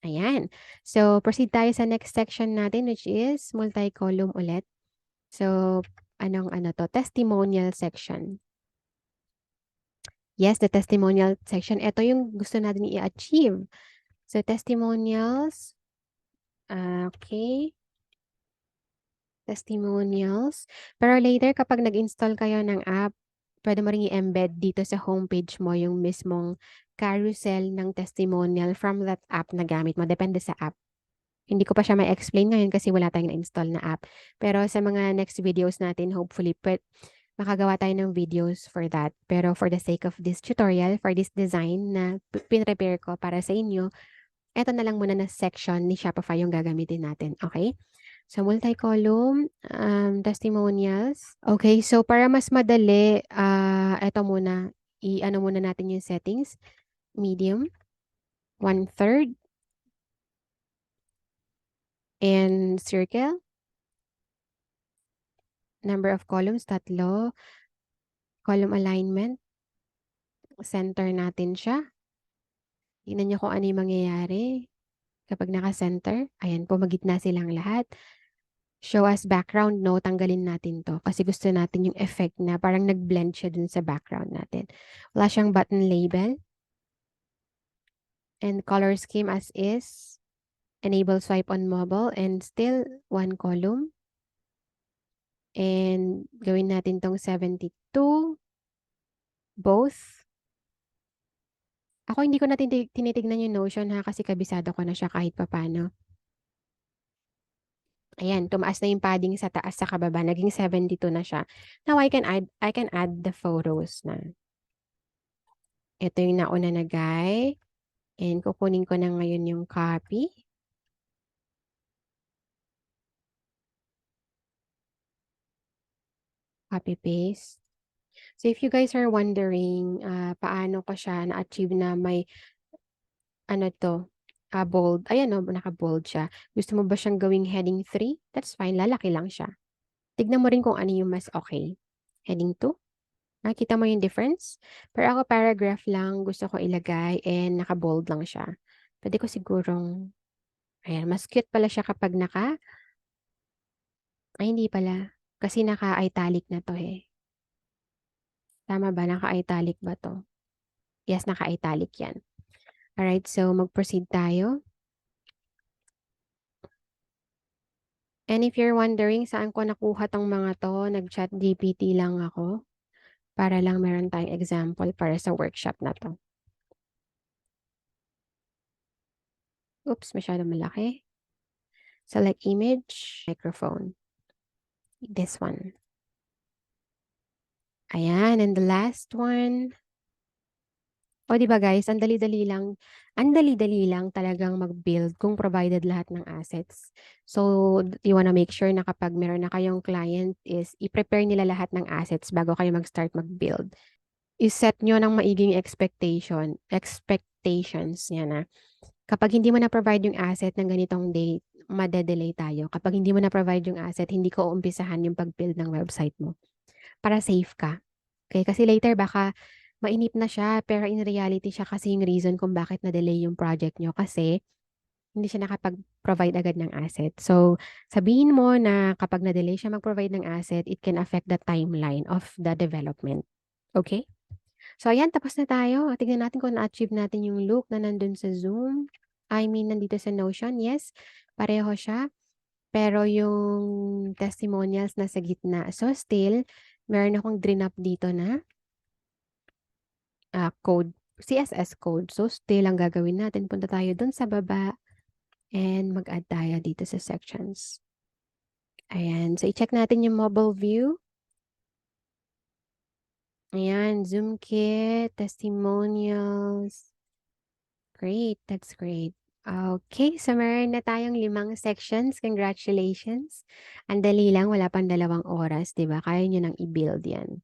Ayan. So, proceed tayo sa next section natin, which is multi-column ulit. So, ano to? Testimonial section. Yes, the testimonial section. Ito yung gusto natin i-achieve. So, testimonials. Okay. Testimonials. Pero later, kapag nag-install kayo ng app, pwede mo rin i-embed dito sa homepage mo yung mismong carousel ng testimonial from that app na gamit mo. Depende sa app. Hindi ko pa siya ma-explain ngayon kasi wala tayong na-install na app. Pero sa mga next videos natin, hopefully, makagawa tayo ng videos for that. Pero for the sake of this tutorial, for this design na pin-prepare ko para sa inyo, eto na lang muna na section ni Shopify yung gagamitin natin. Okay? So, multi-column, testimonials. Okay, so para mas madali, eto muna, i-ano muna natin yung settings. Medium, 1/3, and circle. Number of columns, 3. Column alignment, center natin siya. Tingnan niyo kung ano yung mangyayari kapag naka-center. Ayan, pumagitna silang lahat. Show as background, no, tanggalin natin to kasi gusto natin yung effect na parang nag-blend siya dun sa background natin. Wala siyang button label. And color scheme as is. Enable swipe on mobile and still 1 column. And gawin natin tong 72. Both. Ako hindi ko na tinitignan yung Notion ha kasi kabisado ko na siya kahit papano. Ayan, tumaas na yung padding sa taas sa kababa. Naging 72 na siya. Now I can add the photos na. Ito yung nauna na guy. And kukunin ko na ngayon yung copy. Copy paste. So if you guys are wondering paano ko siya na-achieve na may ano to, bold. Ayan o, naka-bold siya. Gusto mo ba siyang gawing heading 3? That's fine, lalaki lang siya. Tignan mo rin kung ano yung mas okay. Heading 2? Nakita mo yung difference? Pero ako paragraph lang gusto ko ilagay and naka-bold lang siya. Pwede ko sigurong, ayan, mas cute pala siya kapag ay hindi pala. Kasi naka-italic na to eh. Tama ba? Naka-italic ba to? Yes, naka-italic yan. Alright, so mag-proceed tayo. And if you're wondering saan ko nakuha tong mga to, nag-chat GPT lang ako para lang meron tayong example para sa workshop na to. Oops, masyado malaki. Select image, microphone. This one. Ayan, and the last one. O, di ba guys, ang dali-dali lang talagang mag-build kung provided lahat ng assets. So, you wanna make sure na kapag meron na kayong client is i-prepare nila lahat ng assets bago kayo mag-start mag-build. I-set nyo ng maiging expectations niya na. Kapag hindi mo na-provide yung asset ng ganitong date, madedelay tayo. Kapag hindi mo na-provide yung asset, hindi ko umpisahan yung pag-build ng website mo. Para safe ka. Okay? Kasi later baka mainip na siya, pero in reality siya kasi yung reason kung bakit na-delay yung project nyo. Kasi hindi siya nakapag-provide agad ng asset. So, sabihin mo na kapag na-delay siya mag-provide ng asset, it can affect the timeline of the development. Okay? So, ayan, tapos na tayo. Tignan natin kung na-achieve natin yung look na nandun sa Zoom. I mean, nandito sa Notion. Yes, pareho siya. Pero yung testimonials nasa gitna. So, still, meron akong drinap dito na code, CSS code. So, still, ang gagawin natin, punta tayo dun sa baba and mag-add tayo dito sa sections. Ayan. So, i-check natin yung mobile view. Ayan, Zoom Kit, testimonials. Great, that's great. Okay, so meron na tayong 5 sections. Congratulations. Ang dali lang, wala pang 2 oras, di ba? Kaya nyo nang i-build yan.